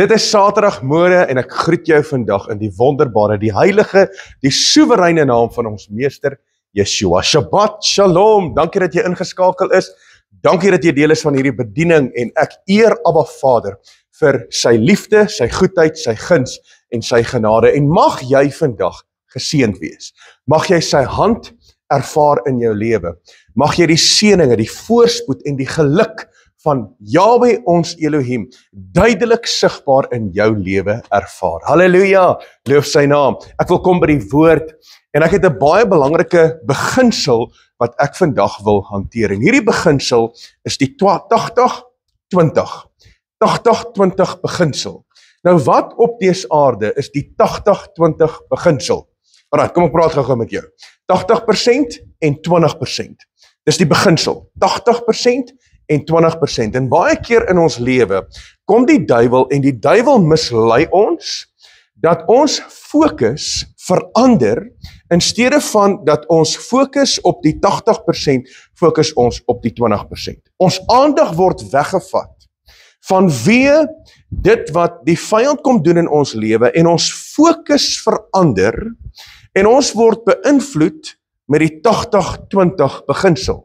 Dit is Saterdagmôre en ek groet jou vandag in die wonderbare, die heilige, die soewereine naam van ons meester Yeshua. Shabbat Shalom, dankie dat jy ingeskakel is, dankie dat jy deel is van hierdie bediening en ek eer Abba Vader vir sy liefde, sy goedheid, sy guns en sy genade en mag jy vandag geseënd wees. Mag jy sy hand ervaar in jou lewe. Mag jy die seëninge, die voorspoed en die geluk van Yahweh ons Elohim duidelik sigbaar in jou lewe ervaar. Halleluja, loof sy naam. Ek wil kom by die woord en ek het 'n baie belangrike beginsel wat ek vandag wil hanteer. En hierdie beginsel is die 80-20. 80-20 beginsel. Nou wat op dese aarde is die 80-20 beginsel? Alright, kom ek praat gou met jou. 80% en 20%. Dis die beginsel. 80% en 20%. En baie keer in ons lewe kom die duiwel en die duiwel mislei ons dat ons fokus verander in steede van dat ons fokus op die 80%, fokus ons op die 20%. Ons aandag word weggevat vanweë dit wat die vyand kom doen in ons lewe en ons fokus verander en ons word beïnvloed met die 80-20 beginsel.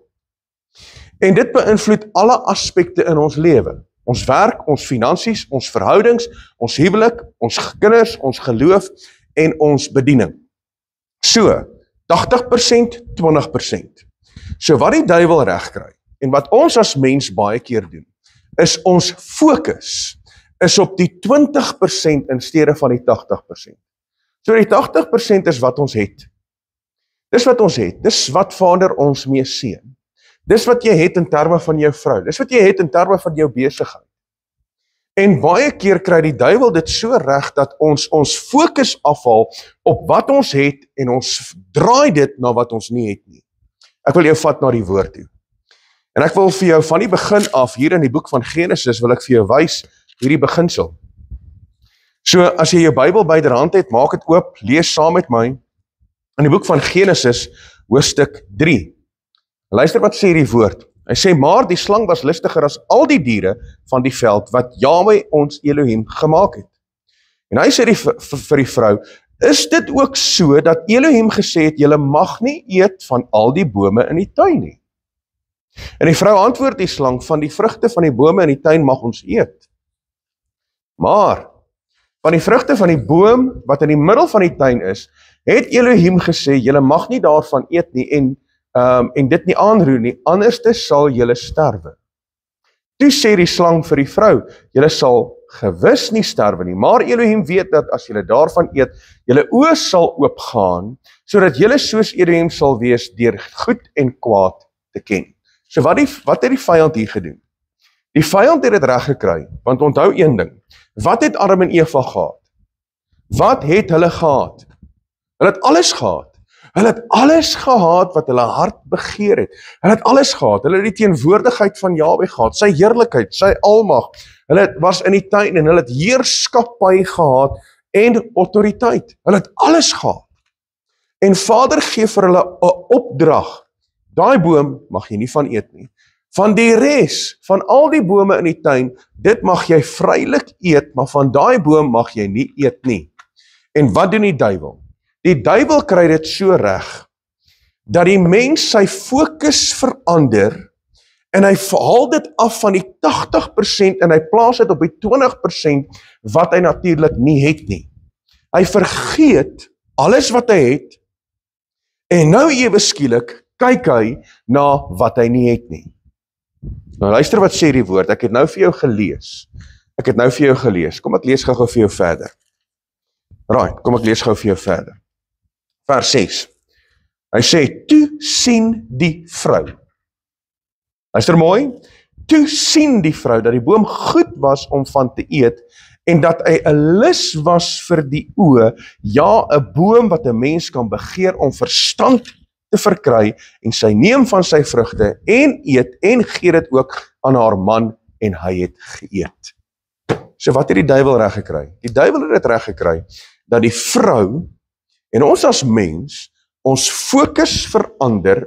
En dit beïnvloed alle aspekte in ons lewe. Ons werk, ons finansies, ons verhoudings, ons huwelik, ons kinders, ons geloof en ons bediening. So, 80%, 20%. So wat die duiwel regkry en wat ons as mens baie keer doen, is ons fokus is op die 20% in steede van die 80%. So die 80% is wat ons het. Dis wat ons het. Dis wat Vader ons mee seën. Dis wat jy het in terme van jou vrou. Dis wat jy het in terme van jou besigheid. En baie keer kry die duiwel dit so reg dat ons fokus afhaal op wat ons het en ons draai dit na wat ons nie het nie. Ek wil jou vat na die woord toe. En ek wil vir jou van die begin af, hier in die boek van Genesis, wil ek vir jou wys hierdie beginsel. So as jy jou Bybel byderhand het, maak dit oop, lees saam met my in die boek van Genesis, hoofstuk 3. Luister wat sê die woord. Hy sê, maar die slang was listiger as al die diere van die veld, wat Yahweh ons Elohim gemaak het. En hy sê vir die vrou, is dit ook so, dat Elohim gesê het, julle mag nie eet van al die bome in die tuin nie? En die vrou antwoord die slang, van die vrugte van die bome in die tuin mag ons eet. Maar, van die vrugte van die boom, wat in die middel van die tuin is, het Elohim gesê, julle mag nie daarvan eet nie, en dit nie aanroer nie, anderste sal julle sterwe. Toe sê die slang vir die vrou, julle sal gewis nie sterwe nie, maar Elohim weet dat as julle daarvan eet, julle oë sal oopgaan, sodat julle soos Elohim sal wees, deur goed en kwaad te ken. So wat het die vyand hier gedoen? Die vyand het dit reg gekry, want onthou een ding, wat het Adam en Eva gehad? Wat het hulle gehad? Hulle het alles gehad. Hulle het alles gehad wat hulle hart begeer het. Hulle het alles gehad. Hulle het die teenwoordigheid van Yahweh gehad, sy heerlikheid, sy almag. Hulle was in die tuin en hulle het heerskappy gehad en autoriteit. Hulle het alles gehad. En Vader gee vir hulle 'n opdrag. Daai boom mag jy nie van eet nie. Van die res, van al die bome in die tuin, dit mag jy vrylik eet, maar van daai boom mag jy nie eet nie. En wat doen die duiwel? Die duiwel kry dit so reg, dat die mens sy fokus verander, en hy haal dit af van die 80% en hy plaas dit op die 20% wat hy natuurlik nie het nie. Hy vergeet alles wat hy het, en nou ewe skielik kyk hy na wat hy nie het nie. Nou luister wat sê die woord, ek het nou vir jou gelees. Kom ek lees gou vir jou verder. Right, kom ek lees gou vir jou verder. Vers 6. Hy sê, toe sien die vrou. Luister mooi. Toe sien die vrou dat die boom goed was om van te eet en dat hy 'n lus was vir die oë, ja, 'n boom wat 'n mens kan begeer om verstand te verkry en sy neem van sy vrugte en eet en gee dit ook aan haar man en hy het geëet. So wat het die duiwel reg gekry? Die duiwel het dit reg gekry dat die vrou en ons as mens, ons fokus verander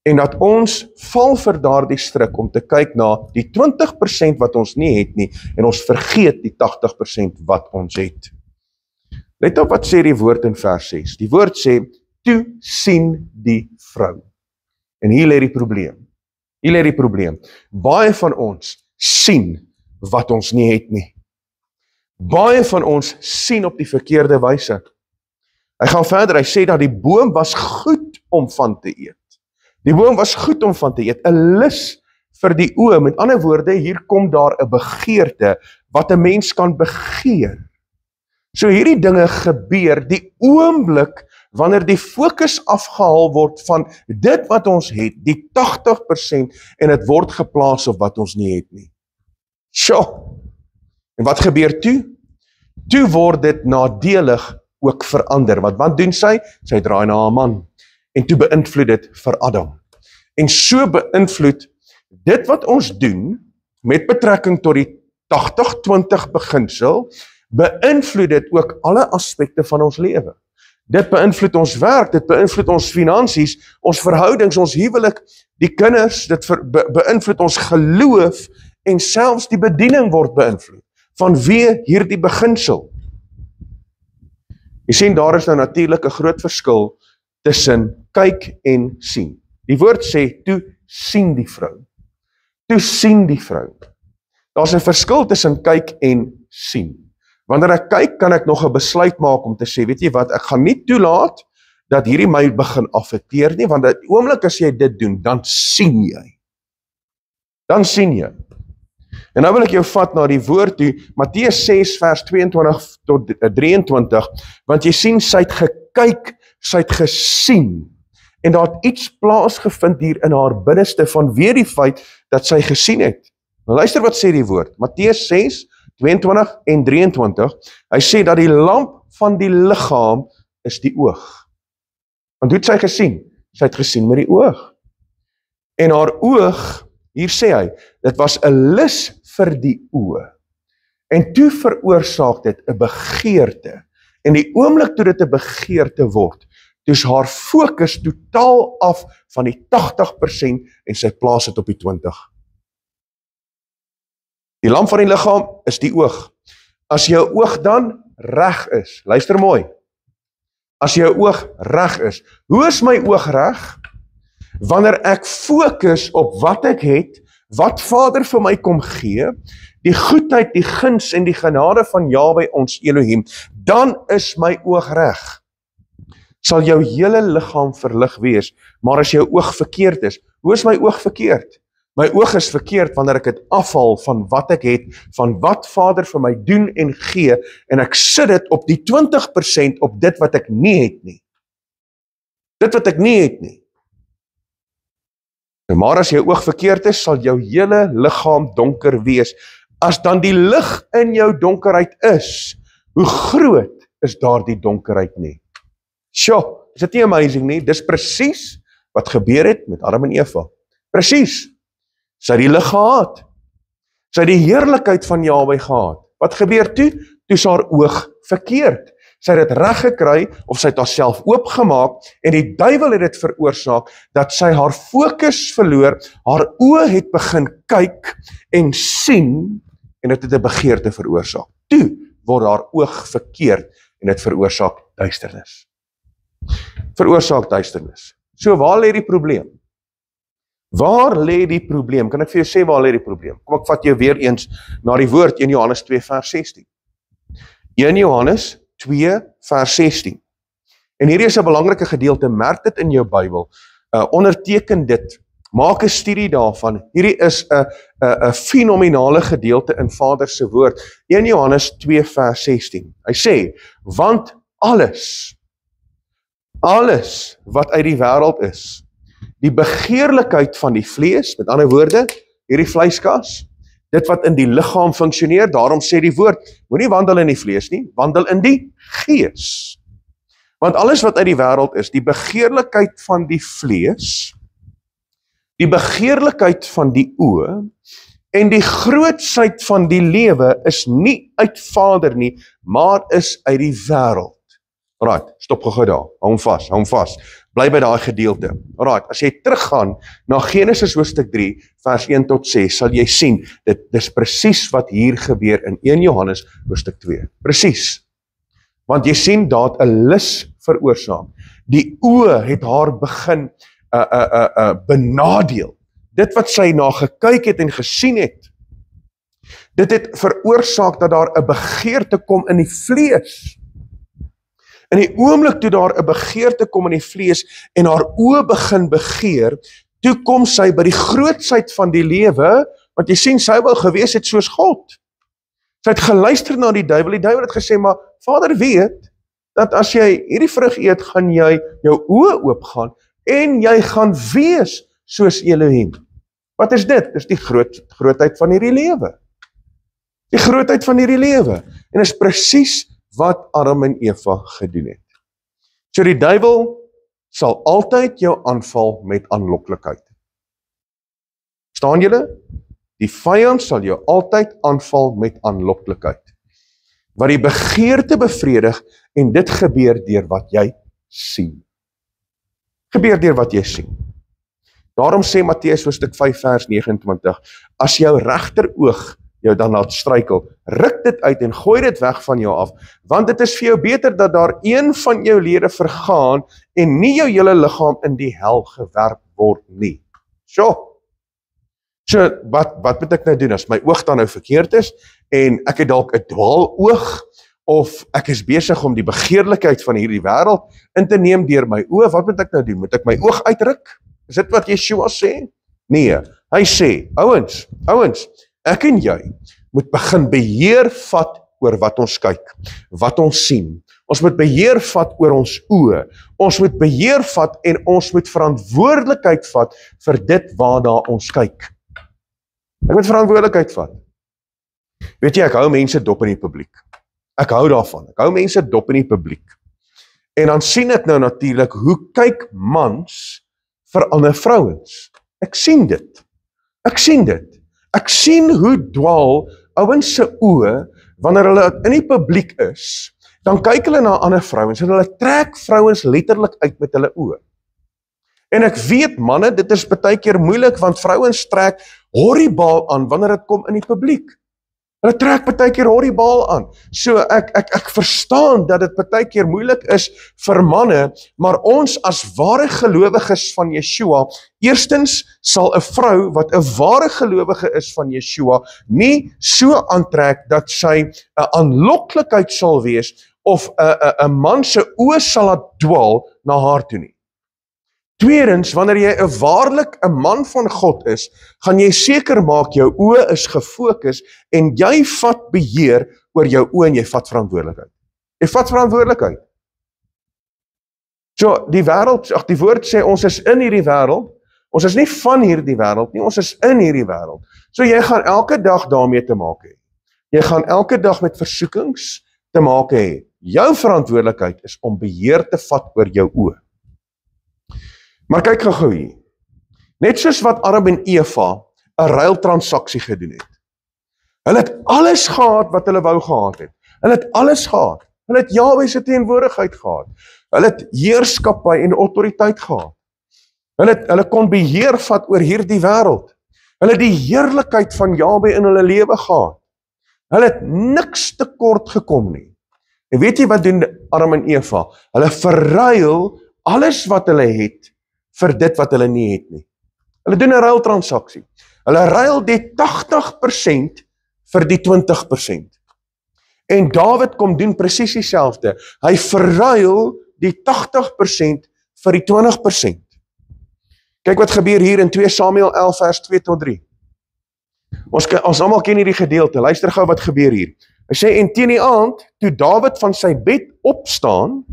En dat ons val vir daardie struik om te kyk na die 20% wat ons nie het nie, en ons vergeet die 80% wat ons het. Let op wat sê die woord in vers 6. Die woord sê, toe sien die vrou. En hier lê die probleem. Hier lê die probleem. Baie van ons sien wat ons nie het nie. Baie van ons sien op die verkeerde wyse. Hy gaan verder, hy sê dat die boom was goed om van te eet. Die boom was goed om van te eet, 'n lus vir die oë. Met ander woorde, hier kom daar 'n begeerte wat 'n mens kan begeer. So hierdie dinge gebeur die oomblik wanneer die fokus afgehaal word van dit wat ons het, die 80%, en dit word geplaas op wat ons nie het nie. Sjoe! En wat gebeur toe? Toe word dit nadelig ook verander. Wat doen sy? Sy draai na haar man. En toe beïnvloed dit vir Adam. En so beïnvloed dit wat ons doen, met betrekking tot die 80-20 beginsel, beïnvloed dit ook alle aspekte van ons lewe. Dit beïnvloed ons werk, dit beïnvloed ons finansies, ons verhoudings, ons huwelik, die kinders, dit beïnvloed ons geloof, en selfs die bediening word beïnvloed. Vanweë hierdie beginsel. Jy sien, daar is nou natuurlik 'n groot verskil tussen kyk en sien. Die woord sê, toe sien die vrou. Toe sien die vrou. Daar's 'n verskil tussen kyk en sien. Wanneer ek kyk, kan ek nog 'n besluit maak om te sê, weet jy wat, ek gaan nie toelaat dat hierdie my begin affekteer nie, want die oomblik as jy dit doen, dan sien jy. Dan sien jy. En nou wil ek jou vat na die woord toe, Matteus 6 vers 22 tot 23, want jy sien, sy het gekyk, sy het gesien, en daar het iets plaasgevind hier in haar binneste, vanweë die feit dat sy gesien het. Nou luister wat sê die woord, Matteus 6, 22 en 23, hy sê dat die lamp van die liggaam is die oog. Want hoe het sy gesien? Sy het gesien met die oog. En haar oog, hier sê hy, dit was 'n lus vir die oë. En toe veroorsaak dit 'n begeerte. En die oomblik toe dit 'n begeerte word, toe is haar fokus totaal af van die 80% en sy plaas dit op die 20%. Die lamp van die liggaam is die oog. As jou oog dan reg is, luister mooi, as jou oog reg is, hoe is my oog reg? Wanneer ek fokus op wat ek het, wat Vader vir my kom gee, die goedheid, die guns en die genade van Jahwe ons Elohim, dan is my oog reg. Sal jou hele liggaam verlig wees, maar as jou oog verkeerd is, hoe is my oog verkeerd? My oog is verkeerd wanneer ek dit afhaal van wat ek het, van wat Vader vir my doen en gee, en ek sit dit op die 20% op dit wat ek nie het nie. Dit wat ek nie het nie. Maar as jou oog verkeerd is, sal jou hele liggaam donker wees. As dan die lig in jou donkerheid is, hoe groot is daardie donkerheid nie? Sjoe, is dit nie amazing nie? Dis presies wat gebeur het met Adam en Eva. Presies. Sy het die lig gehad. Sy het die heerlikheid van Jahwe gehad. Wat gebeur toe? Toe is haar oog verkeerd. Sy het dit reg gekry, of sy het haarself oopgemaak, en die duiwel het dit veroorsaak, dat sy haar fokus verloor, haar oë het begin kyk en sien, en dit het 'n begeerte veroorsaak. Toe word haar oog verkeerd, en dit veroorsaak duisternis. Veroorsaak duisternis. So waar lê die probleem? Waar lê die probleem? Kan ek vir jou sê waar lê die probleem? Kom ek vat jou weer eens na die woord 1 Johannes 2 vers 16. 1 Johannes 2 vers 16. En hierdie is 'n belangrike gedeelte, merk dit in jou Bybel, onderteken dit, maak 'n studie daarvan. Hierdie is 'n fenominale gedeelte in Vader se woord. 1 Johannes 2 vers 16. Hy sê, want alles wat uit die wêreld is, die begeerlikheid van die vlees, met ander woorde, hierdie vleiskas, dit wat in die liggaam funksioneer, daarom sê die woord, moenie wandel in die vlees nie, wandel in die gees. Want alles wat uit die wêreld is, die begeerlikheid van die vlees, die begeerlikheid van die oë, en die grootsheid van die lewe is nie uit Vader nie, maar is uit die wêreld. Alright, stop gou daar. Hou hom vas. Bly by daai gedeelte. Alright, as jy teruggaan na Genesis hoofstuk 3 vers 1 tot 6, sal jy sien dis presies wat hier gebeur in 1 Johannes hoofstuk 2. Presies. Want jy sien daar het 'n lus veroorsaak. Die oë het haar begin benadeel. Dit wat sy na gekyk het en gesien het, dit het veroorsaak dat daar 'n begeerte kom in die vlees. In die oomblik toe daar 'n begeerte kom in die vlees en haar oë begin begeer, toe kom sy by die grootsheid van die lewe, want jy sien sy wou gewees het soos God. Sy het geluister na die duiwel het gesê, maar Vader weet, dat as jy hierdie vrug eet, gaan jy jou oë oopgaan, en jy gaan wees soos Elohim. Wat is dit? Dis die grootheid van hierdie lewe. Die grootheid van hierdie lewe. En is presies wat Adam en Eva gedoen het. So die duiwel sal altyd jou aanval met aanloklikheid. Staan julle? Die vyand sal jou altyd aanval met aanloklikheid. Wat die begeerte bevredig, en dit gebeur deur wat jy sien. Gebeur deur wat jy sien. Daarom sê Matteus hoofstuk 5 vers 29, as jou regteroog jou dan laat struikel, ruk dit uit en gooi dit weg van jou af, want dit is vir jou beter dat daar een van jou lede vergaan en nie jou hele liggaam in die hel gewerp word nie. So wat moet ek nou doen as my oog dan nou verkeerd is en ek het dalk 'n dwaaloog of ek is besig om die begeerlikheid van hierdie wêreld in te neem deur my oë, wat moet ek nou doen? Moet ek my oog uitruk? Is dit wat Yeshua sê? Nee, hy sê, ouens, ek en jy moet begin beheer vat oor wat ons kyk, wat ons sien. Ons moet beheer vat oor ons oë. Ons moet beheer vat en ons moet verantwoordelikheid vat vir dit waarna ons kyk. Ek moet verantwoordelikheid vat. Weet jy, ek hou mense dop in die publiek. Ek hou daarvan. Ek hou mense dop in die publiek. En dan sien ek nou natuurlik hoe kyk mans vir ander vrouens. Ek sien dit. Ek sien hoe dwaal ouens se oë wanneer hulle in die publiek is. Dan kyk hulle na ander vrouens en hulle trek vrouens letterlik uit met hulle oë. En ek weet manne, dit is baie keer moeilik want vrouens trek horribaal aan wanneer dit kom in die publiek. Hulle trek baie keer horribaal aan. So ek verstaan dat dit baie keer moeilik is vir manne, maar ons as ware gelowiges van Yeshua, eerstens sal 'n vrou wat 'n ware gelowige is van Yeshua nie so aantrek dat sy 'n aanloklikheid sal wees of 'n man se oë sal laat dwaal na haar toe nie. Tweedens, wanneer jy waarlik 'n man van God is, gaan jy seker maak jou oë is gefokus en jy vat beheer oor jou oë en jy vat verantwoordelikheid. Jy vat verantwoordelikheid. So, die woord sê ons is in hierdie wêreld, ons is nie van hierdie wêreld nie, ons is in hierdie wêreld. So jy gaan elke dag daarmee te maak hê. Jy gaan elke dag met versoekings te maak hê. Jou verantwoordelikheid is om beheer te vat oor jou oë. Maar kyk gou hier. Net soos wat Adam en Eva 'n ruiltransaksie gedoen het. Hulle het alles gehad wat hulle wou gehad het. Hulle het alles gehad. Hulle het Jahwe se teenwoordigheid gehad. Hulle het heerskappy en autoriteit gehad. Hulle kon beheer vat oor hierdie wêreld. Hulle het die heerlikheid van Jahwe in hulle lewe gehad. Hulle het niks tekort gekom nie. En weet jy wat doen Adam en Eva? Hulle verruil alles wat hulle het vir dit wat hulle nie het nie. Hulle doen 'n ruiltransaksie. Hulle ruil die 80% vir die 20%. En Dawid kom doen presies dieselfde. Hy verruil die 80% vir die 20%. Kyk wat gebeur hier in 2 Samuel 11 vers 2 tot 3. Ons almal ken hierdie gedeelte. Luister gou wat gebeur hier. Hy sê, en teen die aand, toe Dawid van sy bed opstaan,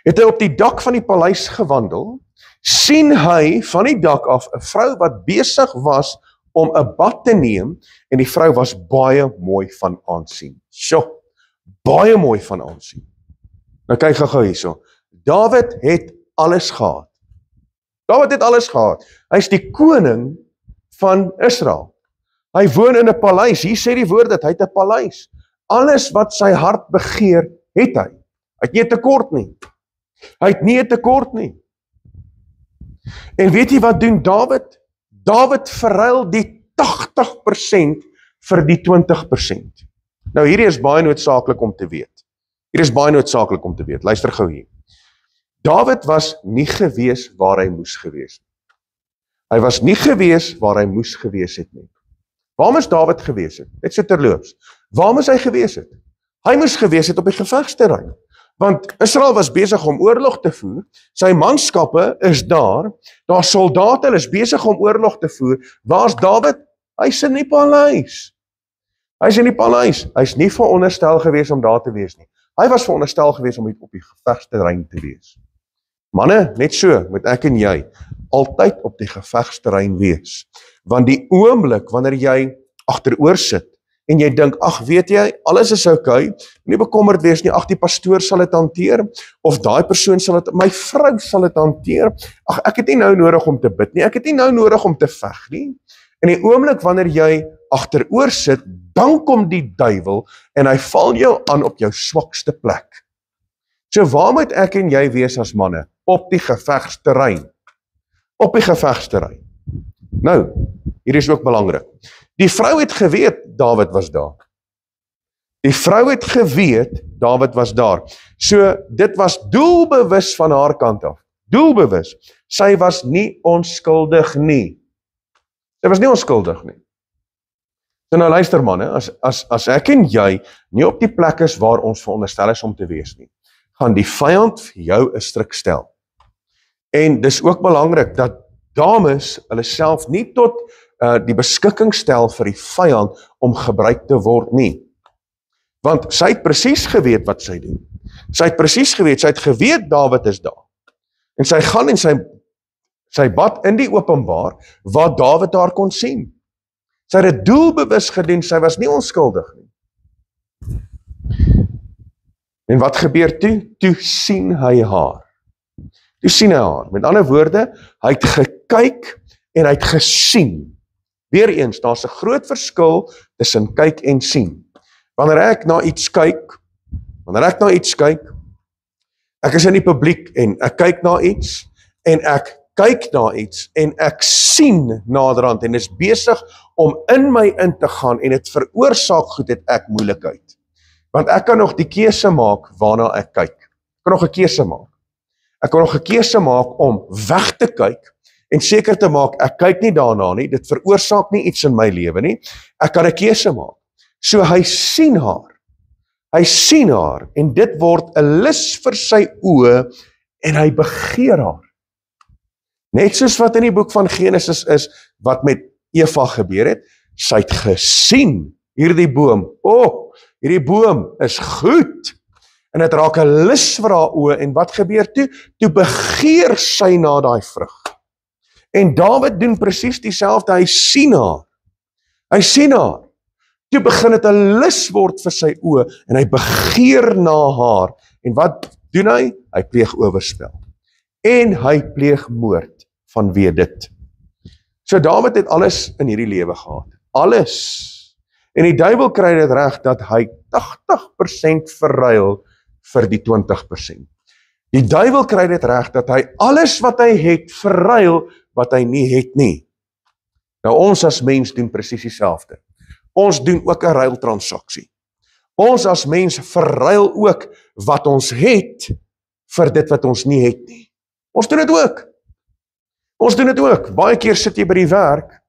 het hy op die dak van die paleis gewandel, sien hy van die dak af 'n vrou wat besig was om 'n bad te neem, en die vrou was baie mooi van aansien. Baie mooi van aansien. Nou kyk gou hierso. Dawid het alles gehad. Hy is die koning van Israel. Hy woon in 'n paleis. Hier sê die woord dat hy het 'n paleis. Alles wat sy hart begeer, het hy. Hy het nie 'n tekort nie. Hy het nie 'n tekort nie. En weet jy wat doen Dawid? Dawid verruil die 80% vir die 20%. Nou hierdie is baie noodsaaklik om te weet. Luister gou hier. Dawid was nie gewees waar hy moes gewees het. Hy was nie gewees waar hy moes gewees het nie. Waar moes Dawid gewees het? Net so terloops. Waar moes hy gewees het? Hy moes gewees het op die gevegsterrein. Want Israel was besig om oorlog te voer, sy manskappe is daar soldate, hulle is besig om oorlog te voer. Waar's Dawid? Hy's in die paleis. Hy's nie veronderstel gewees om daar te wees nie. Hy was veronderstel gewees om op die gevegsterrein te wees. Manne, net so moet ek en jy altyd op die gevegsterrein wees. Want die oomblik wanneer jy agteroor sit en jy dink, ag weet jy, alles is oukei, nie bekommerd wees nie, ag die pastoor sal dit hanteer, of daai persoon sal dit, my vrou sal dit hanteer, ag ek het nie nou nodig om te bid nie, ek het nie nou nodig om te veg nie. En die oomblik wanneer jy agteroor sit, dan kom die duiwel en hy val jou aan op jou swakste plek. So waar moet ek en jy wees as manne? Op die gevegsterrein. Nou, hier is ook belangrik. Die vrou het geweet, Dawid was daar. So, dit was doelbewus van haar kant af. Doelbewus. Sy was nie onskuldig nie. So nou luister manne, as ek en jy nie op die plek is waar ons veronderstel is om te wees nie, gaan die vyand vir jou 'n stryk stel. En dis ook belangrik dat dames hulle self nie tot die beskikking stel vir die vyand om gebruik te word nie. Want sy het presies geweet wat sy doen. Sy het geweet Dawid is daar. En sy gaan en sy bad in die openbaar waar Dawid haar kon sien. Sy het dit doelbewus gedoen, sy was nie onskuldig nie. En wat gebeur toe? Toe sien hy haar. Met ander woorde, hy het gekyk en hy het gesien. Weereens, daar's 'n groot verskil tussen kyk en sien. Wanneer ek na iets kyk, ek is in die publiek en ek kyk na iets en ek sien naderhand en is besig om in my in te gaan en dit veroorsaak goed het ek moeilikheid. Want ek kan nog die keuse maak waarna ek kyk. Ek kan nog 'n keuse maak om weg te kyk en seker te maak ek kyk nie daarna nie, dit veroorsaak nie iets in my lewe nie. Ek kan 'n keuse maak. So hy sien haar en dit word 'n lus vir sy oë en hy begeer haar. Net soos wat in die boek van Genesis is, wat met Eva gebeur het, sy het gesien, hierdie boom is goed, en het raak 'n lus vir haar oë, en wat gebeur toe? Toe begeer sy na daai vrug. En Dawid doen presies dieselfde, hy sien haar, toe begin dit 'n lus word vir sy oë, en hy begeer na haar, en wat doen hy? Hy pleeg oorspel, en hy pleeg moord, vanweë dit. So Dawid het alles in hierdie lewe gehad, alles, en die duiwel kry dit reg, dat hy 80% verruil vir die 20%. Die duiwel kry dit reg, dat hy alles wat hy het, verruil, wat hy nie het nie. Nou ons as mens doen presies dieselfde. Ons doen ook 'n ruiltransaksie. Ons as mens verruil ook wat ons het, vir dit wat ons nie het nie. Ons doen dit ook. Baie keer sit jy by die werk,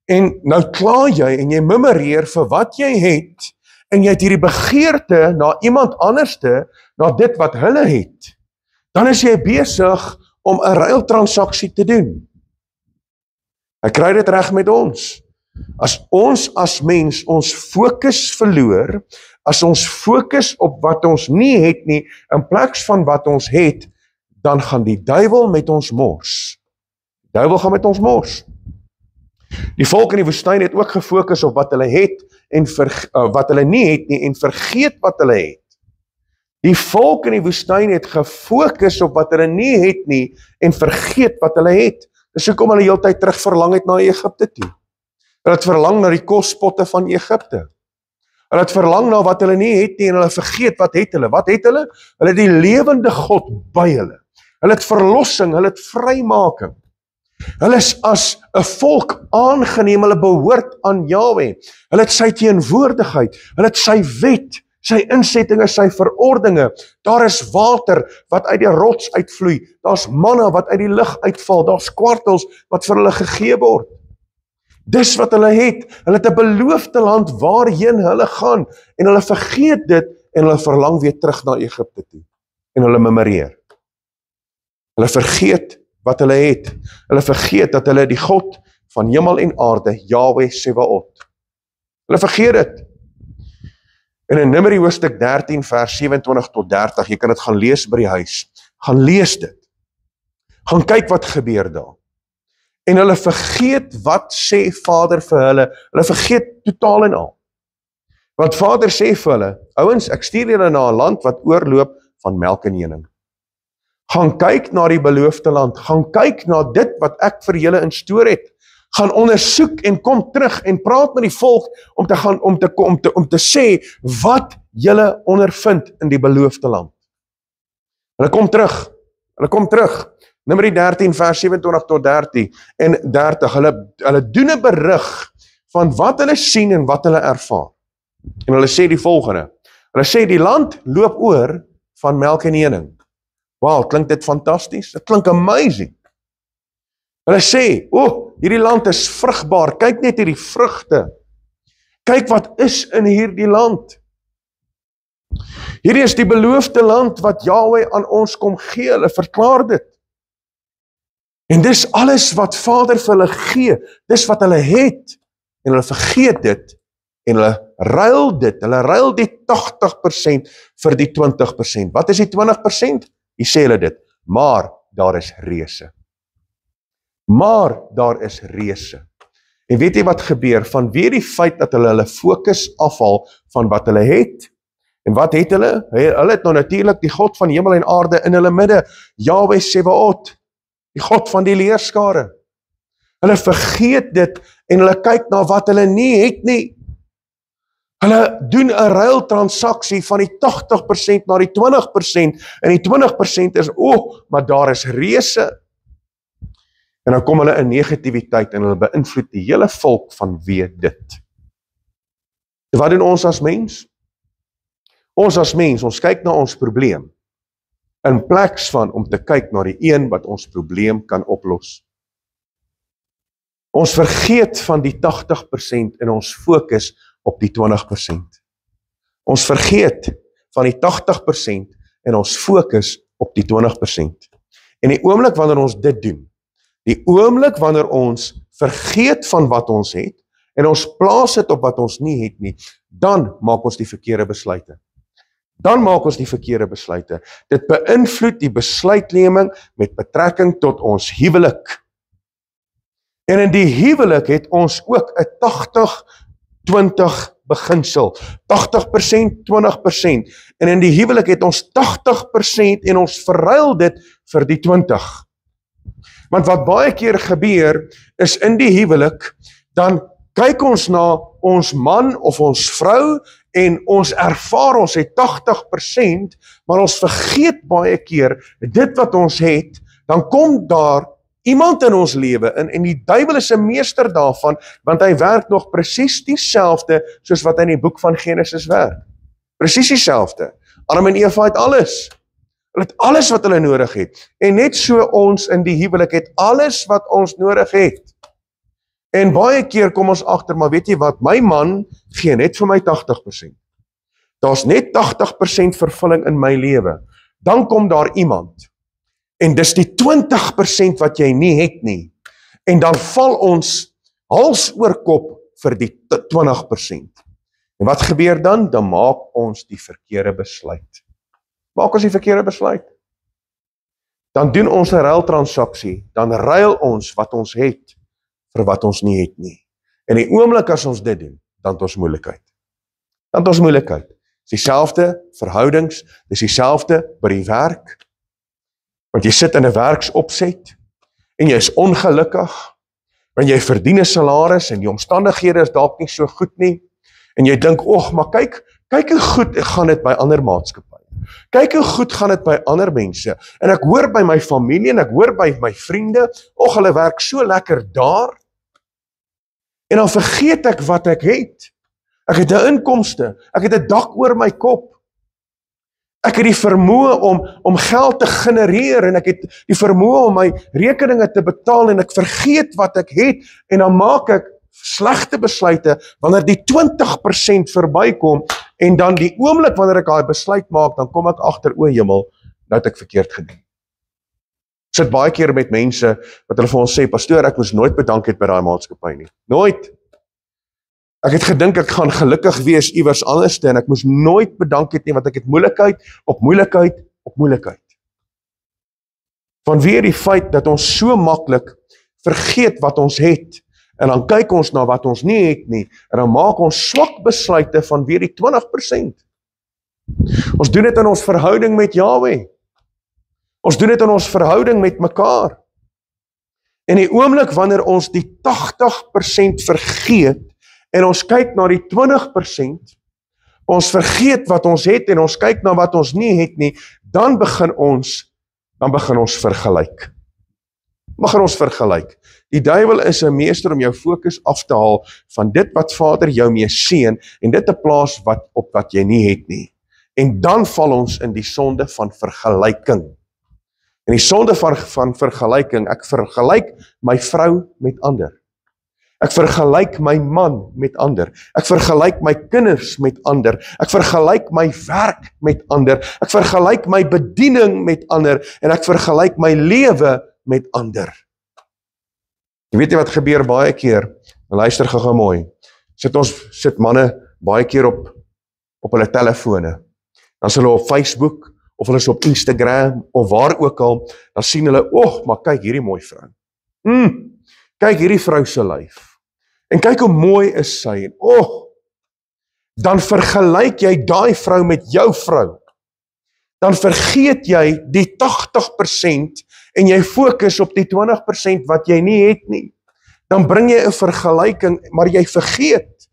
en nou kla jy, en jy murmureer vir wat jy het, en jy het hierdie begeerte na iemand anderste, na dit wat hulle het, dan is jy besig om 'n ruiltransaksie te doen. Ek kry dit reg met ons. As ons as mens ons fokus verloor, as ons fokus op wat ons nie het nie, in plaas van wat ons het, dan gaan die duiwel met ons mors. Die volk in die woestyn het ook gefokus op wat hulle het, en wat hulle nie het nie, en vergeet wat hulle het. Die volk in die woestyn het gefokus op wat hulle nie het nie, en vergeet wat hulle het. Dis hoekom hulle heeltyd terug verlang het na Egipte toe. Hulle het verlang na die kospotte van Egipte. Hulle het verlang na wat hulle nie het nie en hulle vergeet wat het hulle. Wat het hulle? Hulle het die lewende God by hulle. Hulle het verlossing, hulle het vrymaking. Hulle is as 'n volk aangeneem, hulle behoort aan Jahweh. Hulle het sy teenwoordigheid, hulle het sy wet, sy insettinge, sy verordeninge. Daar is water wat uit die rots uitvloei. Daar's manna wat uit die lug uitval. Daar's kwartels wat vir hulle gegee word. Dis wat hulle het. Hulle het 'n beloofde land waarheen hulle gaan en hulle vergeet dit en hulle verlang weer terug na Egipte toe. En hulle memoreer. Hulle vergeet wat hulle het. Hulle vergeet dat hulle die God van hemel en aarde, Jahweh Sebaot. Hulle vergeet dit. En in Numeri hoofstuk 13 vers 27 tot 30, jy kan dit gaan lees by die huis. Gaan lees dit. Gaan kyk wat gebeur daar. En hulle vergeet wat sê Vader vir hulle. Hulle vergeet totaal en al. Want Vader sê vir hulle, ouens, ek stuur julle na 'n land wat oorloop van melk en honing. Gaan kyk na die beloofde land. Gaan kyk na dit wat ek vir julle instoor het. Gaan ondersoek en kom terug en praat met die volk om te sê wat julle ondervind in die beloofde land. Hulle kom terug. Hulle kom terug. Numeri 13 vers 27 tot 30 en 30. Hulle doen 'n berig van wat hulle sien en wat hulle ervaar. En hulle sê die volgende. Hulle sê die land loop oor van melk en honing. Wow, klink dit fantasties? Dit klink amazing. Hulle sê, hierdie land is vrugbaar. Kyk net hierdie vrugte. Kyk wat is in hierdie land. Hierdie is die beloofde land wat Jahweh aan ons kom gee. Hulle verklaar dit. En dis alles wat Vader vir hulle gee. Dis wat hulle het. En hulle vergeet dit. En hulle ruil dit. Hulle ruil die 80% vir die 20%. Wat is die 20%? Hier sê hulle dit. Maar daar is reëse. Maar daar is reëse. En weet jy wat gebeur? Vanweë die feit dat hulle fokus afhaal van wat hulle het. En wat het hulle? Hulle het nou natuurlik die God van hemel en aarde in hulle midde. Jahweh Sebaot. Die God van die leerskare. Hulle vergeet dit en hulle kyk na wat hulle nie het nie. Hulle doen 'n ruiltransaksie van die 80% na die 20% en die 20% is, maar daar is reëse. En dan kom hulle in negativiteit en hulle beïnvloed die hele volk vanweë dit. Wat doen ons as mens? Ons as mens, ons kyk na ons probleem in plaas van om te kyk na die een wat ons probleem kan oplos. Ons vergeet van die 80% en ons fokus op die 20%. Ons vergeet van die 80% en ons fokus op die 20%. En die oomblik wanneer ons dit doen, die oomblik wanneer ons vergeet van wat ons het en ons plaas dit op wat ons nie het nie, dan maak ons die verkeerde besluite. Dan maak ons die verkeerde besluite. Dit beïnvloed die besluitneming met betrekking tot ons huwelik. En in die huwelik het ons ook 'n 80-20 beginsel. 80%, 20%. En in die huwelik het ons 80% en ons verruil dit vir die 20%. Want wat baie keer gebeur, is in die huwelik, dan kyk ons na ons man of ons vrou, en ons ervaar ons het 80%, maar ons vergeet baie keer dit wat ons het, dan kom daar iemand in ons lewe in, en die duiwel is 'n meester daarvan, want hy werk nog presies dieselfde soos wat hy in die boek van Genesis werk. Presies dieselfde. Adam en Eva het alles. Hulle het alles wat hulle nodig het. En net so ons in die huwelik het alles wat ons nodig het. En baie keer kom ons agter, maar weet jy wat, my man gee net vir my 80%. Daar's net 80% vervulling in my lewe. Dan kom daar iemand, en dis die 20% wat jy nie het nie. En dan val ons hals oor kop vir die 20%. En wat gebeur dan? Dan maak ons die verkeerde besluit. Maak ons die verkeerde besluit. Dan doen ons 'n ruiltransaksie, dan ruil ons wat ons het vir wat ons nie het nie. En die oomblik as ons dit doen, dan het ons moeilikheid. Dan het ons moeilikheid. Dis dieselfde verhoudings, dis dieselfde by die werk. Want jy sit in 'n werksopset en jy is ongelukkig, want jy verdien 'n salaris en die omstandighede is dalk nie so goed nie. En jy dink, maar kyk hoe goed gaan dit by ander maatskappye. Kyk hoe goed gaan dit by ander mense. En ek hoor by my familie en ek hoor by my vriende, hulle werk so lekker daar. En dan vergeet ek wat ek het. Ek het 'n inkomste, ek het 'n dak oor my kop. Ek het die vermoë om geld te genereer en ek het die vermoë om my rekeninge te betaal en ek vergeet wat ek het en dan maak ek slegte besluite wanneer die 20% verbykom en dan die oomblik wanneer ek daai besluit maak, dan kom ek agter, o hemel, nou het ek verkeerd gedoen. Ek sit baie keer met mense wat hulle vir ons sê, pastoor, ek moes nooit bedank het by daai maatskappy nie. Nooit. Ek het gedink ek gaan gelukkig wees iewers anderste en ek moes nooit bedank het nie, want ek het moeilikheid op moeilikheid op moeilikheid. Vanweer die feit dat ons so maklik vergeet wat ons het, en dan kyk ons na wat ons nie het nie, en dan maak ons swak besluite van weer die 20%. Ons doen dit in ons verhouding met Yahweh. Ons doen dit in ons verhouding met mekaar. En die oomblik wanneer ons die 80% vergeet, en ons kyk na die 20%, ons vergeet wat ons het, en ons kyk na wat ons nie het nie, dan begin ons vergelyk. Die duiwel is 'n meester om jou fokus af te haal van dit wat Vader jou mee seën en dit te plaas op wat jy nie het nie. En dan val ons in die sonde van vergelyking. En die sonde van vergelyking, ek vergelyk my vrou met ander. Ek vergelyk my man met ander. Ek vergelyk my kinders met ander. Ek vergelyk my werk met ander. Ek vergelyk my bediening met ander en ek vergelyk my lewe met ander. Jy weet wat gebeur baie keer? Luister gou mooi. Sit manne baie keer op hulle telefone. Dan is hulle op Facebook of hulle is op Instagram of waar ook al, dan sien hulle, maar kyk hierdie mooi vrou. Kyk hierdie vrou se lyf. En kyk hoe mooi is sy. En dan vergelyk jy daai vrou met jou vrou. Dan vergeet jy die 80% en jy fokus op die 20% wat jy nie het nie. Dan bring jy 'n vergelyking, maar jy vergeet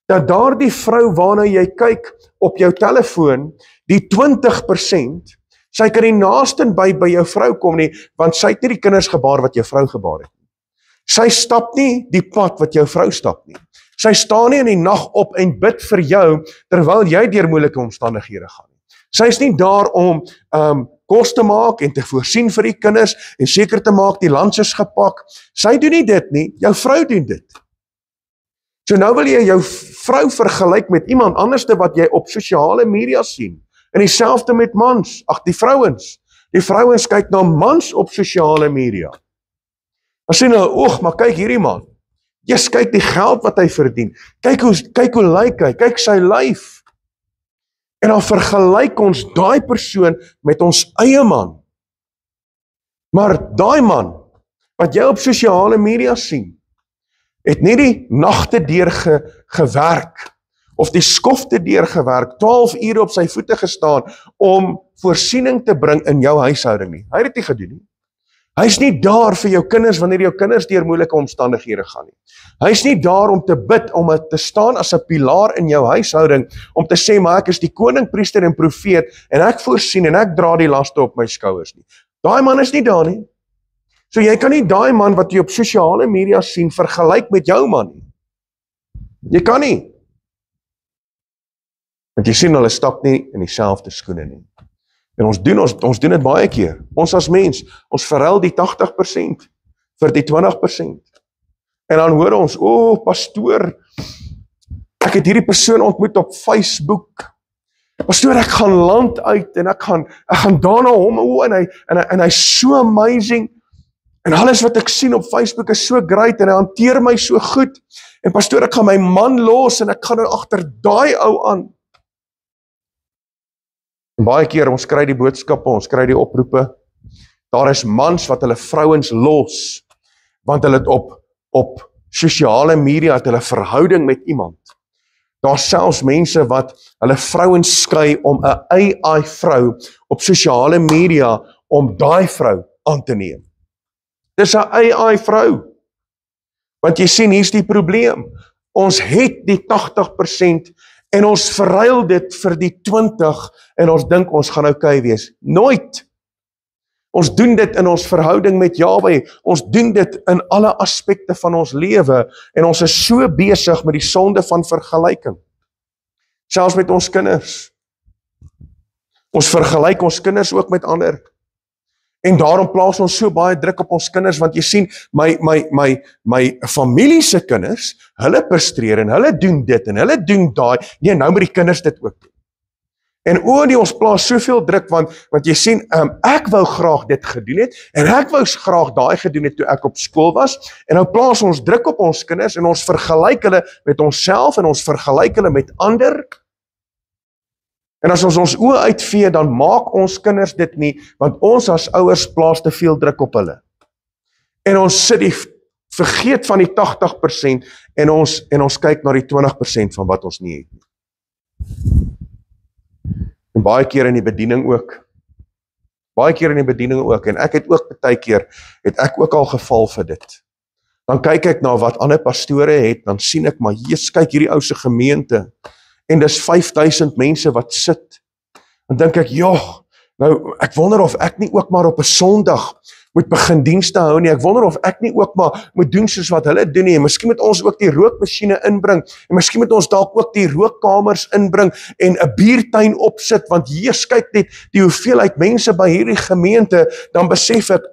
dat daardie vrou waarna jy kyk op jou telefoon, die 20%, sy kan nie naaste by jou vrou kom nie, want sy het nie die kinders gebaar wat jou vrou gebaar het. Sy stap nie die pad wat jou vrou stap nie. Sy staan nie in die nag op en bid vir jou, terwyl jy deur moeilike omstandighede gaan. Sy is nie daar om kos te maak en te voorsien vir die kinders en seker te maak die lunch is gepak. Sy doen nie dit nie, jou vrou doen dit. So nou wil jy jou vrou vergelyk met iemand anderste wat jy op sosiale media sien. En dieselfde met mans, die vrouens. Die vrouens kyk na mans op sosiale media. Dan sê nou, maar kyk hierdie man. Jesus, kyk die geld wat hy verdien. Kyk hoe lyk hy, kyk sy lyf. En dan vergelyk ons daai persoon met ons eie man. Maar daai man, wat jy op sosiale media sien, het nie die nagte deur gewerk, of die skofte deur gewerk, 12 ure op sy voete gestaan, om voorsiening te bring in jou huishouding nie. Hy het dit nie gedoen nie. Hy is nie daar vir jou kinders, wanneer jou kinders deur moeilike omstandighede gaan nie. Hy is nie daar om te bid, om te staan as 'n pilaar in jou huishouding, om te sê, maar ek is die koning, priester en profeet, en ek voorsien, en ek dra die laste op my skouers nie. Daai man is nie daar nie. So jy kan nie daai man wat jy op sosiale media sien, vergelyk met jou man nie. Jy kan nie. Want jy sien, hulle stap nie in dieselfde skoene nie. En ons doen dit baie keer. Ons as mens, ons verruil die 80% vir die 20%. En dan hoor ons, pastoor, ek het hierdie persoon ontmoet op Facebook. Pastoor, ek gaan land uit en ek gaan daar na hom, en hy's so amazing. En alles wat ek sien op Facebook is so great en hy hanteer my so goed. En pastoor, ek gaan my man los en ek gaan nou agter daai ou aan. En baie keer, ons kry die boodskappe, ons kry die oproepe, daar is mans wat hulle vrouens los, want hulle het op sosiale media het hulle verhouding met iemand. Daar is selfs mense wat hulle vrouens skei om 'n AI vrou op sosiale media, om daai vrou aan te neem. Dis 'n AI vrou. Want jy sien, hier's die probleem. ons het die 80% en ons verruil dit vir die 20 en ons dink ons gaan okay wees. Nooit. Ons doen dit in ons verhouding met Jahwe, ons doen dit in alle aspekte van ons lewe en ons is so besig met die sonde van vergelyking. Selfs met ons kinders. Ons vergelyk ons kinders ook met ander. En daarom plaas ons so baie druk op ons kinders, want jy sien, my familie se kinders, hulle presteer en hulle doen dit en hulle doen daai, nee, nou moet die kinders dit ook doen. En ons plaas soveel druk, want jy sien, ek wou graag dit gedoen het, en ek wou graag daai gedoen het toe ek op skool was, en nou plaas ons druk op ons kinders, en ons vergelyk hulle met onsself, en ons vergelyk hulle met ander. En as ons oë uitvee, dan maak ons kinders dit nie, want ons as ouers plaas te veel druk op hulle. En ons vergeet van die 80% en ons kyk na die 20% van wat ons nie het nie. En baie keer in die bediening ook. En ek het ook baie keer, het ek ook al geval vir dit. Dan kyk ek na wat ander pastore het, dan sien ek, maar hier, kyk hierdie ou se gemeente, en dis 5000 mense wat sit. Dan dink ek, nou, ek wonder of ek nie ook maar op 'n Sondag moet begin dienste hou nie. Ek wonder of ek nie ook maar moet doen soos wat hulle doen nie. En miskien moet ons ook die rookmasjiene inbring. En miskien moet ons dalk ook die rookkamers inbring en 'n biertuin opsit, want hier kyk net die hoeveelheid mense by hierdie gemeente, dan besef ek,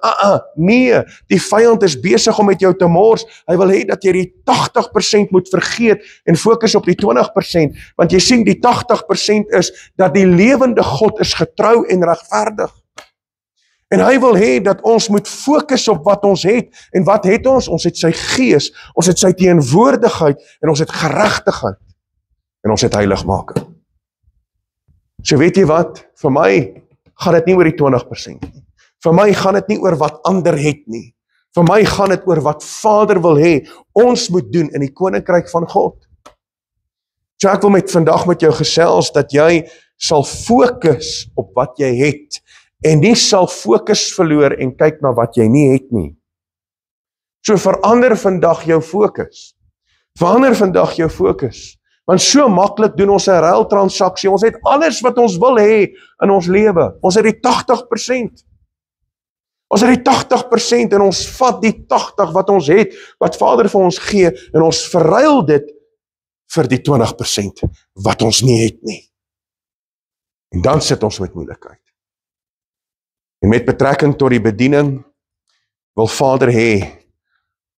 nee, die vyand is besig om met jou te mors. Hy wil hê dat jy die 80% moet vergeet en fokus op die 20%, want jy sien die 80% is dat die lewende God is getrou en regverdig. En hy wil hê dat ons moet fokus op wat ons het. En wat het ons? Ons het sy gees, ons het sy teenwoordigheid, en ons het geregtigheid, en ons het heiligmaking. So weet jy wat? Vir my gaan dit nie oor die 20% nie. Vir my gaan dit nie oor wat ander het nie. Vir my gaan dit oor wat Vader wil hê, ons moet doen in die koninkryk van God. So ek wil vandag met jou gesels, dat jy sal fokus op wat jy het, en nie sal fokus verloor en kyk na wat jy nie het nie. So verander vandag jou fokus. Want so maklik doen ons 'n ruiltransaksie. Ons het alles wat ons wil hê in ons lewe. Ons het die 80%. En ons vat die 80 wat ons het, wat Vader vir ons gee, en ons verruil dit vir die 20% wat ons nie het nie. En dan sit ons met moeilikheid. En met betrekking tot die bediening, wil Vader hê,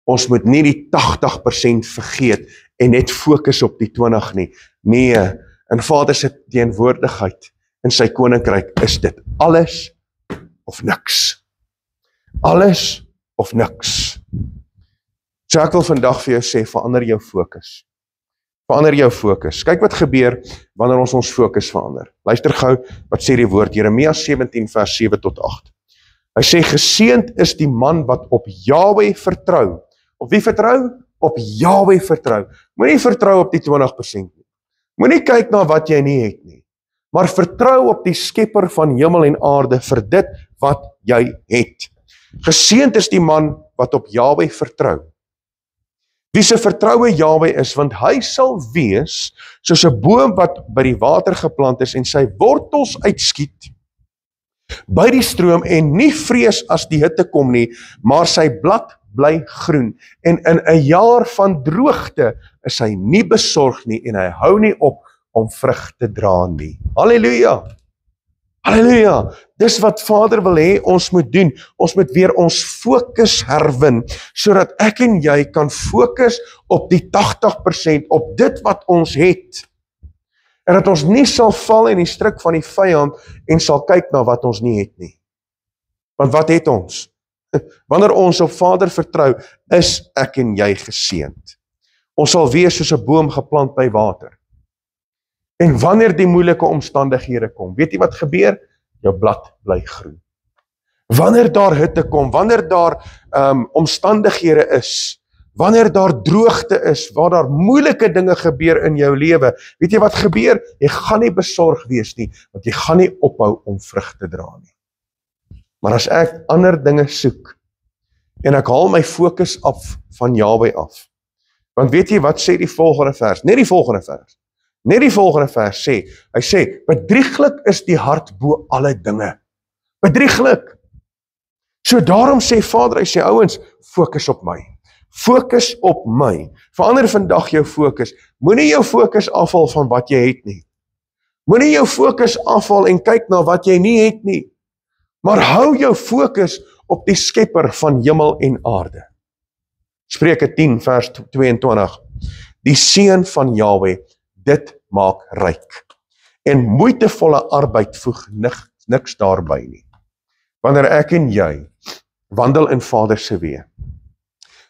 ons moet nie die 80% vergeet, en net fokus op die 20 nie. Nee, in Vader se teenwoordigheid, in sy koninkryk, is dit alles of niks. Alles of niks. So ek wil vandag vir jou sê, verander jou fokus. Kyk wat gebeur wanneer ons fokus verander. Luister gou, wat sê die woord, Jeremia 17 vers 7 tot 8. Hy sê, geseënd is die man wat op Jahwe vertrou. Op wie vertrou? Op Jahwe vertrou. Moenie vertrou op die 20% nie. Moenie kyk na wat jy nie het nie. Maar vertrou op die skepper van hemel en aarde vir dit wat jy het. Geseënd is die man wat op Jahwe vertrou. Wie se vertroue Jahwe is, want hy sal wees soos 'n boom wat by die water geplant is en sy wortels uitskiet by die stroom en nie vrees as die hitte kom nie, maar sy blad bly groen. En in 'n jaar van droogte is hy nie besorg nie en hy hou nie op om vrug te dra nie. Halleluja! Halleluja! Dis wat Vader wil hê ons moet doen. Ons moet weer ons fokus herwin, sodat ek en jy kan fokus op die 80%, op dit wat ons het. En dat ons nie sal val in die struik van die vyand en sal kyk na wat ons nie het nie. Want wat het ons? Wanneer ons op Vader vertrou, is ek en jy geseënd. Ons sal wees soos 'n boom geplant by water. En wanneer die moeilike omstandighede kom, weet jy wat gebeur? Jou blad bly groen. Wanneer daar hitte kom, wanneer daar omstandighede is, wanneer daar droogte is, waar daar moeilike dinge gebeur in jou lewe, weet jy wat gebeur? Jy gaan nie besorg wees nie, want jy gaan nie ophou om vrug te dra nie. Maar as ek ander dinge soek, en ek haal my fokus af van Jahwe af, Want weet jy wat sê die volgende vers? Net die volgende vers. Net die volgende vers sê, hy sê, bedrieglik is die hart bo alle dinge. Bedrieglik. So daarom sê Vader, hy sê, ouens, fokus op my. Fokus op my. Verander vandag jou fokus. Moenie jou fokus afval van wat jy het nie. Moenie jou fokus afval en kyk na wat jy nie het nie. Maar hou jou fokus op die skepper van hemel en aarde. Spreuke 10 vers 22. Die seën van Jahwe, dit maak ryk. En moeitevolle arbeid voeg niks daarby nie. Wanneer ek en jy wandel in Vader se weë,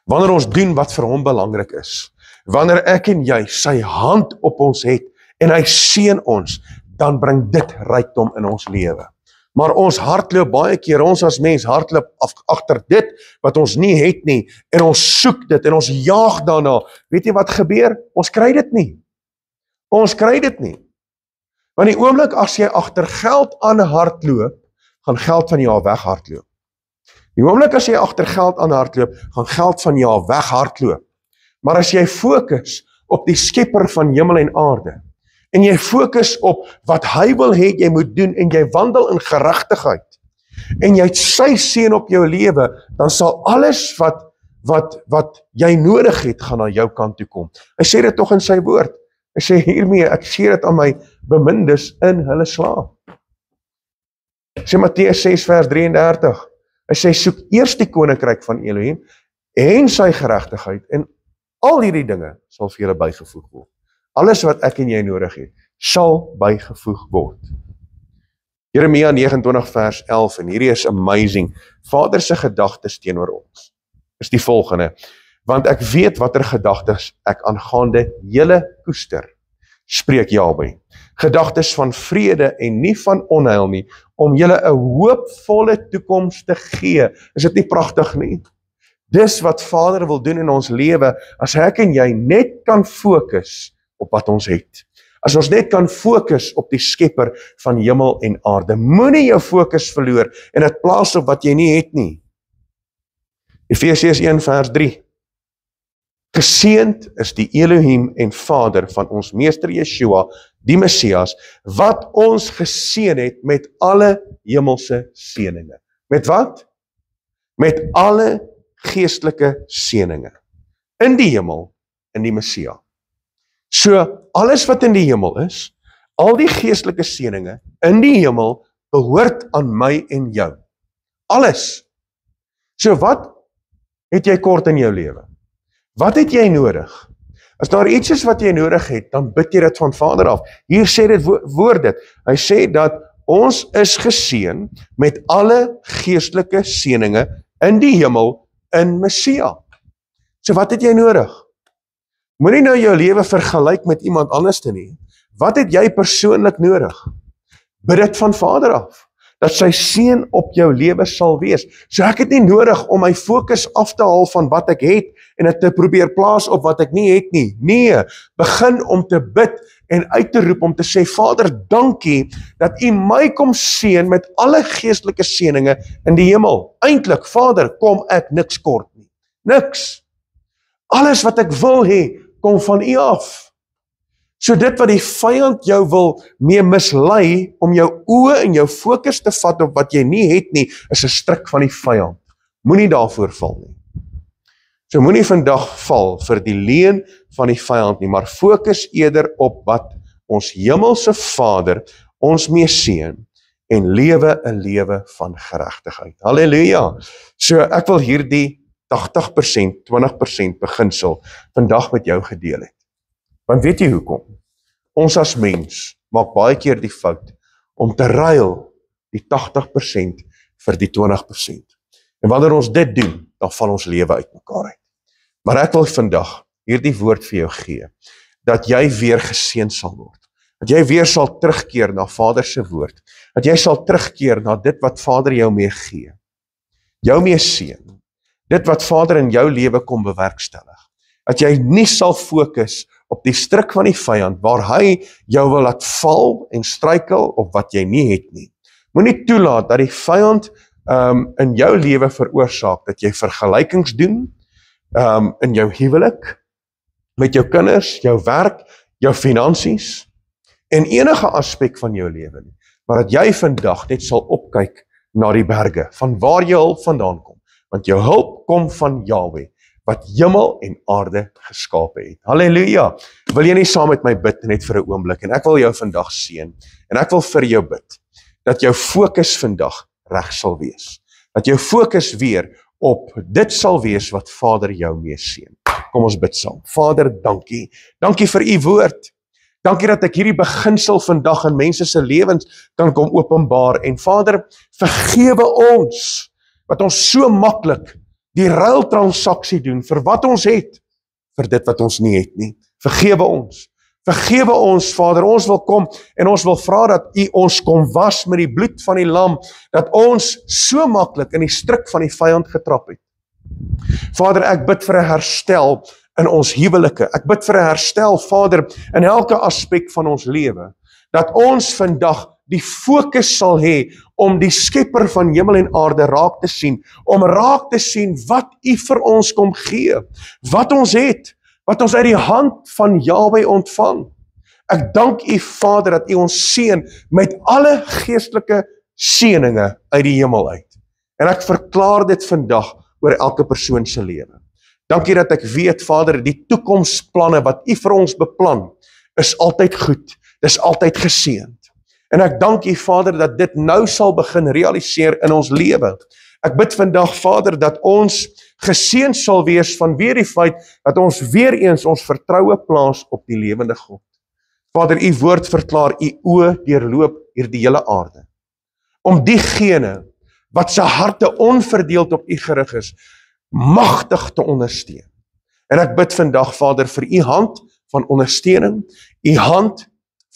wanneer ons doen wat vir hom belangrik is, wanneer ek en jy sy hand op ons het en hy seën ons, dan bring dit rykdom in ons lewe. Maar ons hardloop baie keer, ons as mens hardloop agter dit wat ons nie het nie, en ons soek dit en ons jaag daarna. Weet jy wat gebeur? Ons kry dit nie. Ons kry dit nie. Want die oomblik as jy agter geld aan hardloop, gaan geld van jou weghardloop. Die oomblik as jy agter geld aan hardloop, gaan geld van jou weghardloop. Maar as jy fokus op die skepper van hemel en aarde, en jy fokus op wat hy wil hê jy moet doen, en jy wandel in geregtigheid, en jy het sy seën op jou lewe, dan sal alles wat jy nodig het, gaan na jou kant toe kom. Hy sê dit tog in sy woord. Hy sê hiermee, ek gee dit aan my bemindes in hulle slaap. Hy sê Matteus 6 vers 33. Hy sê soek eers die koninkryk van Elohim en sy geregtigheid, en al hierdie dinge sal vir julle bygevoeg word. Alles wat ek en jy nodig het, sal bygevoeg word. Jeremia 29 vers 11, en hierdie is amazing. Vader se gedagtes teenoor ons is die volgende: want ek weet watter gedagtes ek aangaande julle koester, spreek Jahwe. Gedagtes van vrede en nie van onheil nie, om julle 'n hoopvolle toekoms te gee. Is dit nie pragtig nie? Dis wat Vader wil doen in ons lewe, as ek en jy net kan fokus op wat ons het. As ons net kan fokus op die skepper van hemel en aarde. Moenie jou fokus verloor en dit plaas op wat jy nie het nie. Efesiërs 1 vers 3. Geseënd is die Elohim en Vader van ons meester Yeshua, die Messias, wat ons geseën het met alle hemelse seëninge. Met wat? Met alle geestelike seëninge. In die hemel, in die Messia. So, alles wat in die hemel is, al die geestelike seëninge in die hemel, behoort aan my en jou. Alles. So, wat het jy kort in jou lewe? Wat het jy nodig? As daar iets is wat jy nodig het, dan bid jy dit van Vader af. Hier sê dit woord dit. Hy sê dat ons is geseën met alle geestelike seëninge in die hemel, in Messia. So wat het jy nodig? Moenie nou jou lewe vergelyk met iemand anders te nie. Wat het jy persoonlik nodig? Bid dit van Vader af, dat sy seën op jou lewe sal wees. So ek het nie nodig om my fokus af te haal van wat ek het, en dit te probeer plaas op wat ek nie het nie. Nee, begin om te bid en uit te roep om te sê, Vader, dankie dat U my kom seën met alle geestelike seëninge in die hemel. Eintlik, Vader, kom ek niks kort nie. Niks. Alles wat ek wil hê, kom van U af. So dit wat die vyand jou wil mee mislei, om jou oë en jou fokus te vat op wat jy nie het nie, is 'n stryk van die vyand. Moenie daarvoor val nie. So moenie vandag val vir die leuen van die vyand nie, maar fokus eerder op wat ons hemelse Vader ons mee seën, en lewe 'n lewe van geregtigheid. Halleluja. So ek wil hierdie 80%, 20% beginsel vandag met jou gedeel het. Want weet jy hoekom? Ons as mens maak baie keer die fout om te ruil die 80% vir die 20%. En wanneer ons dit doen, dan val ons lewe uit mekaar uit. Maar ek wil vandag hierdie woord vir jou gee, dat jy weer geseën sal word. Dat jy weer sal terugkeer na Vader se woord. Dat jy sal terugkeer na dit wat Vader jou mee gee. Jou mee seën. Dit wat Vader in jou lewe kom bewerkstellig. Dat jy nie sal fokus op die stryk van die vyand, waar hy jou wil laat val en struikel op wat jy nie het nie. Moenie toelaat dat die vyand in jou lewe veroorsaak, dat jy vergelykings doen, in jou huwelik, met jou kinders, jou werk, jou finansies en enige aspek van jou lewe nie. Maar dat jy vandag net sal opkyk na die berge, van waar jou hulp vandaan kom. Want jou hulp kom van Yahweh, wat hemel en aarde geskape het. Halleluja! Wil jy nie saam met my bid net vir 'n oomblik, en ek wil jou vandag seën, en ek wil vir jou bid, dat jou fokus vandag reg sal wees. Dat jou fokus weer op dit sal wees wat Vader jou mee seën. Kom ons bid saam. Vader, dankie. Dankie vir u woord. Dankie dat ek hierdie beginsel vandag in mense se lewens kan kom openbaar. En Vader, vergewe ons, wat ons so maklik die ruiltransaksie doen vir wat ons het, vir dit wat ons nie het nie. Vergewe ons. Vergewe ons, Vader, ons wil kom en ons wil vra dat u ons kom was met die bloed van die lam, dat ons so maklik in die struik van die vyand getrap het. Vader, ek bid vir 'n herstel in ons huwelike. Ek bid vir 'n herstel, Vader, in elke aspek van ons lewe, dat ons vandag die fokus sal hê om die skepper van hemel en aarde raak te sien, om raak te sien wat u vir ons kom gee, wat ons het, wat ons uit die hand van Yahweh ontvang. Ek dank u, Vader, dat u ons seën met alle geestelike seëninge uit die hemel uit. En ek verklaar dit vandag oor elke persoon se lewe. Dankie dat ek weet, Vader, die toekomsplanne wat u vir ons beplan, is altyd goed, dis altyd geseënd. En ek dank u, Vader, dat dit nou sal begin realiseer in ons lewe. Ek bid vandag, Vader, dat ons geseën sal wees vanweer die feit dat ons weer eens ons vertroue plaas op die lewende God. Vader, u woord verklaar, u oë deurloop hierdie hele aarde, om diegene wat se harte onverdeeld op u gerig is, magtig te ondersteun. En ek bid vandag, Vader, vir u hand van ondersteuning, u hand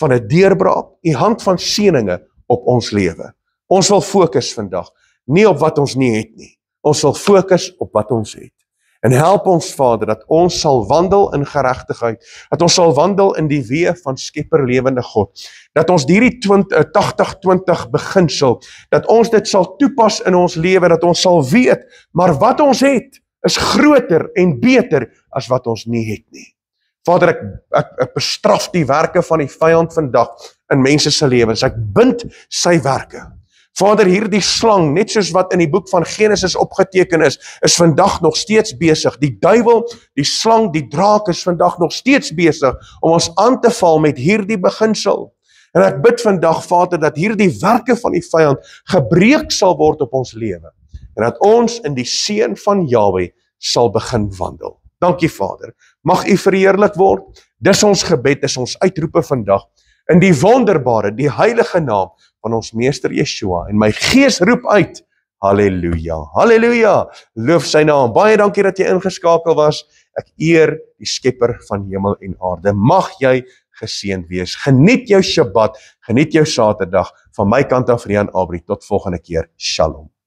van 'n deurbraak, u hand van seëninge op ons lewe. Ons wil fokus vandag, nie op wat ons nie het nie. Ons wil fokus op wat ons het. En help ons, Vader, dat ons sal wandel in geregtigheid, dat ons sal wandel in die weë van Skepper lewende God, dat ons hierdie 80-20 beginsel, dat ons dit sal toepas in ons lewe, dat ons sal weet, maar wat ons het, is groter en beter as wat ons nie het nie. Vader, ek bestraf die werke van die vyand vandag in mense se lewens. Ek bind sy werke. Vader, hierdie slang, net soos wat in die boek van Genesis opgeteken is vandag nog steeds besig. Die duiwel, die slang, die draak is vandag nog steeds besig om ons aan te val met hierdie beginsel. En ek bid vandag, Vader, dat hierdie werke van die vyand gebreek sal word op ons lewe. En dat ons in die seën van Yahweh sal begin wandel. Dankie, Vader. Mag u verheerlik word. Dis ons gebed, dis ons uitroepe vandag, in die wonderbare, die heilige naam van ons Meester Yeshua. En my gees roep uit, halleluja, halleluja, loof sy naam. Baie dankie dat jy ingeskakel was. Ek eer die Skepper van hemel en aarde. Mag jy geseënd wees. Geniet jou Shabbat, geniet jou Saterdag. Van my kant af, Rian Abri, tot volgende keer. Shalom.